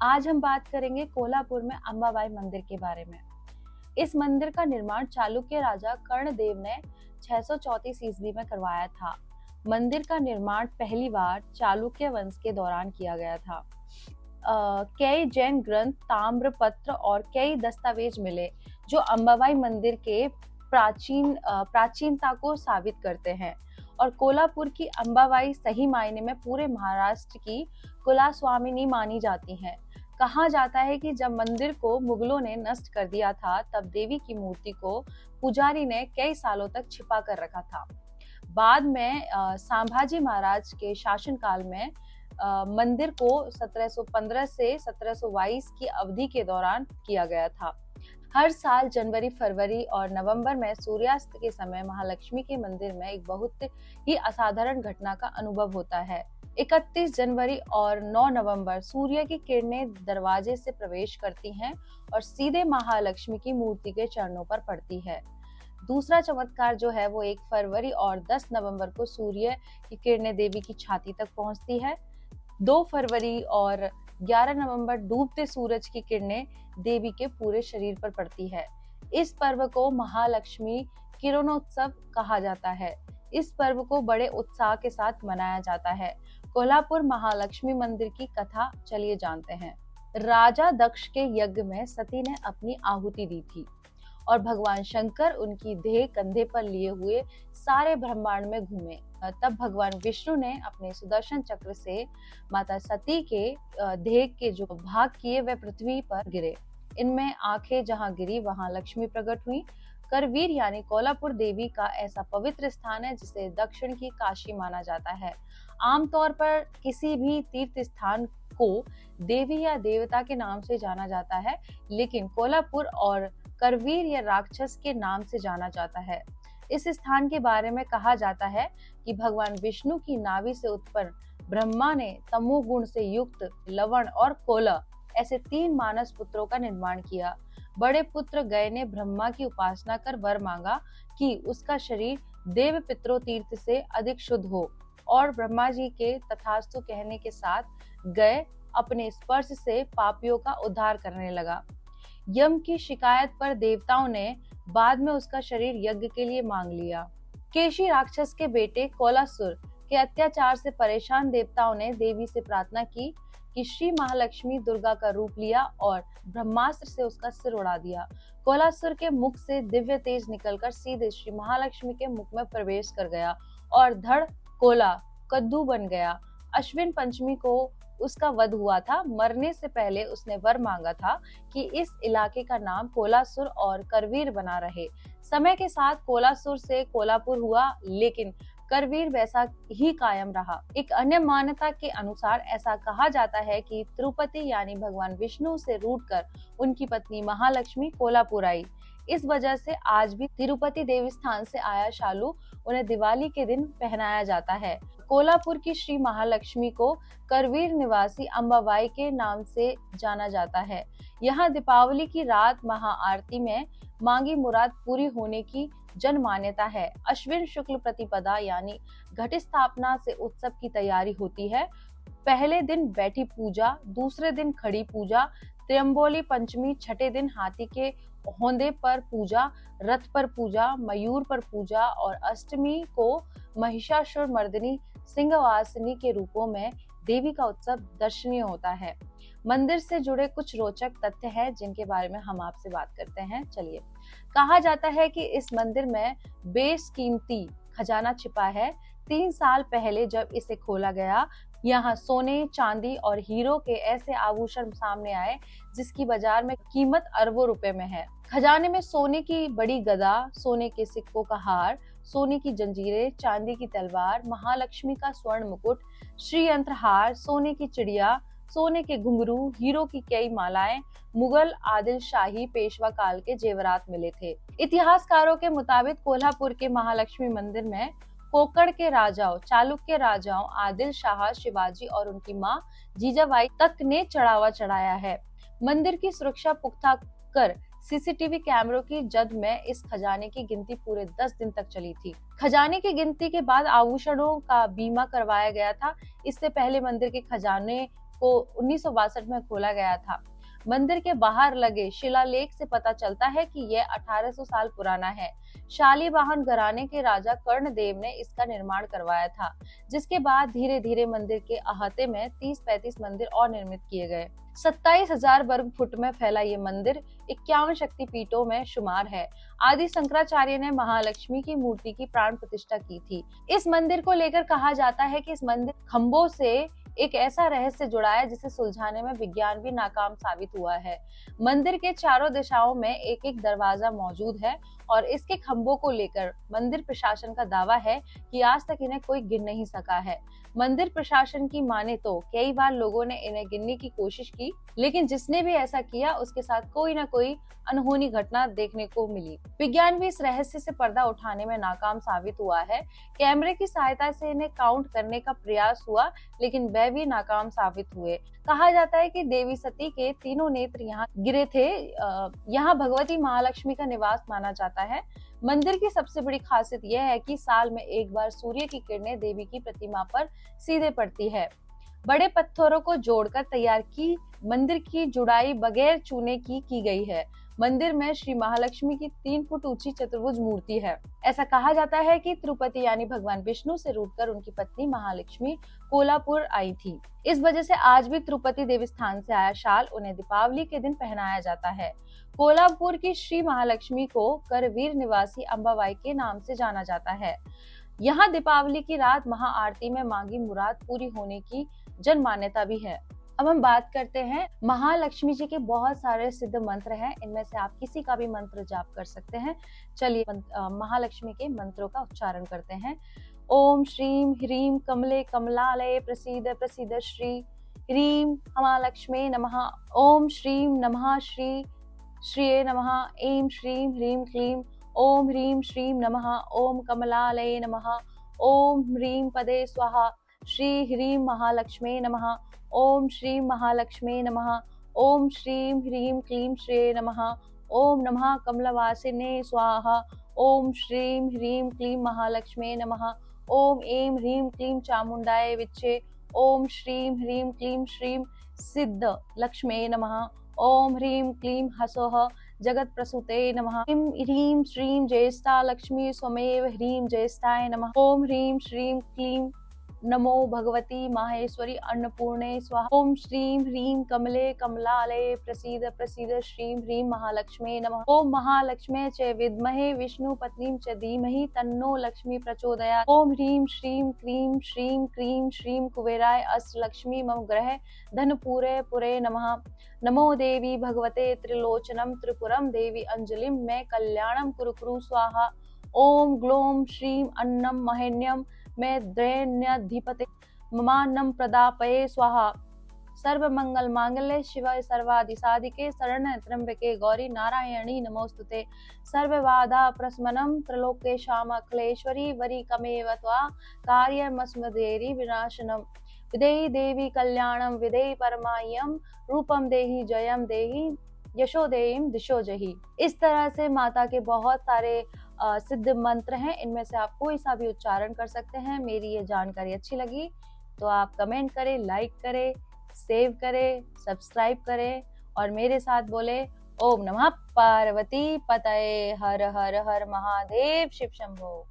आज हम बात करेंगे कोल्हापुर में अंबाबाई मंदिर के बारे में। इस मंदिर का निर्माण चालुक्य राजा कर्णदेव ने 634 ईस्वी में करवाया था। मंदिर का निर्माण पहली बार चालुक्य वंश के दौरान किया गया था। कई जैन ग्रंथ, ताम्रपत्र और कई दस्तावेज मिले जो अंबाबाई मंदिर के प्राचीनता को साबित करते हैं। और कोल्हापुर की अंबाबाई सही मायने में पूरे महाराष्ट्र की कुलस्वामिनी मानी जाती हैं। कहा जाता है कि जब मंदिर को मुगलों ने नष्ट कर दिया था, तब देवी की मूर्ति को पुजारी ने कई सालों तक छिपा कर रखा था। बाद में संभाजी महाराज के शासनकाल में मंदिर को 1715 से 1722 की अवधि के दौरान किया गया था। हर साल जनवरी, फरवरी और नवंबर में सूर्यास्त के समय महालक्ष्मी के मंदिर में एक बहुत ही असाधारण घटना का अनुभव होता है। 31 जनवरी और 9 नवंबर सूर्य की किरणें दरवाजे से प्रवेश करती हैं और सीधे महालक्ष्मी की मूर्ति के चरणों पर पड़ती है। दूसरा चमत्कार जो है वो 1 फरवरी और 10 नवंबर को सूर्य की किरणें देवी की छाती तक पहुंचती है। 2 फरवरी और 11 नवंबर डूबते सूरज की किरणें देवी के पूरे शरीर पर पड़ती है। इस पर्व को महालक्ष्मी किरणोत्सव कहा जाता है। इस पर्व को बड़े उत्साह के साथ मनाया जाता है। कोल्हापुर महालक्ष्मी मंदिर की कथा चलिए जानते हैं। राजा दक्ष के यज्ञ में सती ने अपनी आहुति दी थी और भगवान शंकर उनकी देह कंधे पर लिए हुए सारे ब्रह्मांड में घूमे। तब भगवान विष्णु ने अपने सुदर्शन चक्र से माता सती के देह के जो भाग किए वे पृथ्वी पर गिरे। इनमें आंखें जहां गिरी वहां लक्ष्मी प्रकट हुई। करवीर यानी कोल्हापुर देवी का ऐसा पवित्र स्थान है जिसे दक्षिण की काशी माना जाता है। आमतौर पर किसी भी तीर्थ स्थान को देवी या देवता के नाम से जाना जाता है, लेकिन कोल्हापुर और करवीर या राक्षस के नाम से जाना जाता है। इस स्थान के बारे में कहा जाता है कि भगवान विष्णु की नाभि से उत्पन्न ब्रह्मा ने तमोगुण से युक्त लवण और कोला ऐसे 3 मानस पुत्रों का निर्माण किया। बड़े पुत्र गय ने ब्रह्मा की उपासना कर वर मांगा कि उसका शरीर देव पितरों तीर्थ से अधिक शुद्ध हो, और ब्रह्मा जी के तथास्तु कहने के साथ गय अपने स्पर्श से पापियों का उद्धार करने लगा। यम की शिकायत पर देवताओं ने बाद में उसका शरीर यज्ञ के लिए मांग लिया। केशी राक्षस के बेटे कोलासुर के अत्याचार से परेशान देवताओं ने देवी से प्रार्थना की कि श्री महालक्ष्मी दुर्गा का रूप लिया और ब्रह्मास्त्र से उसका सिर उड़ा दिया। कोलासुर के मुख से दिव्य तेज निकलकर सीधे श्री महालक्ष्मी के मुख में प्रवेश कर गया और धड़ कोला कद्दू बन गया। अश्विन पंचमी को उसका वध हुआ था। मरने से पहले उसने वर मांगा था कि इस इलाके का नाम कोलासुर और करवीर बना रहे। समय के साथ कोलासुर से कोल्हापुर हुआ, लेकिन करवीर वैसा ही कायम रहा। एक अन्य मान्यता के अनुसार ऐसा कहा जाता है कि तिरुपति यानी भगवान विष्णु से रूठकर उनकी पत्नी महालक्ष्मी कोल्हापुर आई। इस वजह से आज भी तिरुपति देवस्थान से आया शालू उन्हें दिवाली के दिन पहनाया जाता है। कोल्हापुर की श्री महालक्ष्मी को करवीर निवासी अंबाबाई के नाम से जाना जाता है। यहाँ दीपावली की रात महाआरती में मांगी मुराद पूरी होने की जन मान्यता है। अश्विन शुक्ल प्रतिपदा यानी घट स्थापना से उत्सव की तैयारी होती है। पहले दिन बैठी पूजा, दूसरे दिन खड़ी पूजा, त्र्यंबोली पंचमी, छठे दिन हाथी के होंदे पर पूजा, रथ पर पूजा, मयूर पर पूजा और अष्टमी को महिषासुर मर्दिनी सिंहवासिनी के रूपों में देवी का उत्सव दर्शनीय होता है। मंदिर से जुड़े कुछ रोचक तथ्य हैं जिनके बारे में हम आपसे बात करते हैं। चलिए, कहा जाता है कि इस मंदिर में बेशकीमती खजाना छिपा है। 3 साल पहले जब इसे खोला गया, यहाँ सोने, चांदी और हीरो के ऐसे आभूषण सामने आए जिसकी बाजार में कीमत अरबों रुपए में है। खजाने में सोने की बड़ी गदा, सोने के सिक्कों का हार, सोने की जंजीरें, चांदी की तलवार, महालक्ष्मी का स्वर्ण मुकुट, श्रीयंत्र हार, सोने की चिड़िया, सोने के घुंघरू, हीरो की कई मालाएं, मुगल आदिल शाही पेशवा काल के जेवरात मिले थे। इतिहासकारों के मुताबिक कोल्हापुर के महालक्ष्मी मंदिर में कोकण के राजाओं, चालुक्य राजाओं आदिल शाह, शिवाजी और उनकी मां जीजाबाई तक ने चढ़ावा चढ़ाया है। मंदिर की सुरक्षा पुख्ता कर सीसीटीवी कैमरों की जद में इस खजाने की गिनती पूरे 10 दिन तक चली थी। खजाने की गिनती के बाद आभूषणों का बीमा करवाया गया था। इससे पहले मंदिर के खजाने को 1962 में खोला गया था। मंदिर के बाहर लगे शिलालेख से पता चलता है कि यह 1800 साल पुराना है। शालिवाहन घराने के राजा कर्णदेव ने इसका निर्माण करवाया था, जिसके बाद धीरे धीरे मंदिर के अहाते में 30-35 मंदिर और निर्मित किए गए। 27,000 वर्ग फुट में फैला ये मंदिर 51 शक्तिपीठों में शुमार है। आदि शंकराचार्य ने महालक्ष्मी की मूर्ति की प्राण प्रतिष्ठा की थी। इस मंदिर को लेकर कहा जाता है कि इस मंदिर खंभों से एक ऐसा रहस्य जुड़ा है जिसे सुलझाने में विज्ञान भी नाकाम साबित हुआ है। मंदिर के चारों दिशाओं में एक एक दरवाजा मौजूद है और इसके खंभों को लेकर मंदिर प्रशासन का दावा है कि आज तक इन्हें कोई गिन नहीं सका है। मंदिर प्रशासन की माने तो कई बार लोगों ने इन्हें गिनने की कोशिश की, लेकिन जिसने भी ऐसा किया उसके साथ कोई न कोई अनहोनी घटना देखने को मिली। विज्ञान भी इस रहस्य से पर्दा उठाने में नाकाम साबित हुआ है। कैमरे की सहायता से इन्हें काउंट करने का प्रयास हुआ, लेकिन वह भी नाकाम साबित हुए। कहा जाता है कि देवी सती के तीनों नेत्र यहाँ गिरे थे। यहाँ भगवती महालक्ष्मी का निवास माना जाता है। मंदिर की सबसे बड़ी खासियत यह है कि साल में एक बार सूर्य की किरणें देवी की प्रतिमा पर सीधे पड़ती है। बड़े पत्थरों को जोड़कर तैयार की मंदिर की जुड़ाई बगैर चूने की गई है। मंदिर में श्री महालक्ष्मी की 3 फुट ऊंची चतुर्भुज मूर्ति है। ऐसा कहा जाता है कि तिरुपति यानी भगवान विष्णु से रूठकर उनकी पत्नी महालक्ष्मी कोल्हापुर आई थी। इस वजह से आज भी तिरुपति देवस्थान से आया शाल उन्हें दीपावली के दिन पहनाया जाता है। कोल्हापुर की श्री महालक्ष्मी को करवीर निवासी अंबाबाई के नाम से जाना जाता है। यहाँ दीपावली की रात महाआरती में मांगी मुराद पूरी होने की जन मान्यता भी है। अब हम बात करते हैं, महालक्ष्मी जी के बहुत सारे सिद्ध मंत्र हैं, इनमें से आप किसी का भी मंत्र जाप कर सकते हैं। चलिए महालक्ष्मी के मंत्रों का उच्चारण करते हैं। ओम श्रीम ह्रीम कमले कमलालये प्रसीद प्रसीद श्री ह्रीम महालक्ष्मी नमः। ओम श्रीम नमः श्री श्रिये नमः। ऐं श्रीं ह्रीं क्लीं ओम ह्रीं श्रीं नमः। ओम कमलालये नमः। ओम ह्रीं पदे स्वाहा। श्री ह्रीं महालक्ष्मी नमः। ओम श्रीं महालक्ष्मी नमः। ओम श्रीं ह्रीं क्लीं श्रिये नमः। ओम नमः कमलवासिने स्वाहा। ओम श्रीं ह्रीं क्लीं महालक्ष्मी नमः। ओम ऐं ह्रीं क्लीं चामुंडाय विच्चे। ओम श्रीं ह्रीं क्लीं श्रीं सिद्ध लक्ष्मी नमः। ओम ह्रीं क्लीं हसोः जगत प्रसूते नमः। ह्रीं श्रीं ज्येष्ठा लक्ष्मी स्वमेव ह्रीं ज्येष्ठाय नमः। ओम ह्रीं श्रीं क्लीं नमो भगवती माहेश्वरी अन्नपूर्णे स्वाहा। ओम श्रीं ह्रीं कमले कमलालये प्रसीद प्रसीद श्रीं ह्रीं महालक्ष्मी नमः। ओम महालक्ष्मी च विद्महे विष्णु पत्नीं च धीमहि तन्नो लक्ष्मी प्रचोदयात्। ओम ह्रीं श्रीं क्रीं श्रीं कुबेराय अष्टलक्ष्मी मम ग्रहे धनपूरे पुरे नमः। नमो देवी भगवते त्रिलोचनम त्रिपुरम देवी अंजलिं मैं कल्याणम कुरु स्वाहा। ओम ग्लोम श्रीं अन्नम महेन्यम मैं दैन्याधिपते ममान्नम प्रदापये स्वाहा। सर्व मंगल मांगल्ये शिवाय सर्वादि साधिके शरण्ये त्र्यंबके गौरी नारायणी नमोस्तुते। सर्व बाधा प्रशमनम त्रिलोके श्याम अखिलेश्वरी वरी कमेव त्वा कार्यमस्मदेरि विनाशनम। विदेहि देवी कल्याणम विदेहि परमायम रूपम देहि जयम देहि यशो देहिम दिशो जही। इस तरह से माता के बहुत सारे सिद्ध मंत्र हैं, इनमें से आप कोई सा भी उच्चारण कर सकते हैं। मेरी ये जानकारी अच्छी लगी तो आप कमेंट करें, लाइक करें, सेव करें, सब्सक्राइब करें और मेरे साथ बोले ओम नमः पार्वती पतये हर हर हर महादेव शिव शंभो।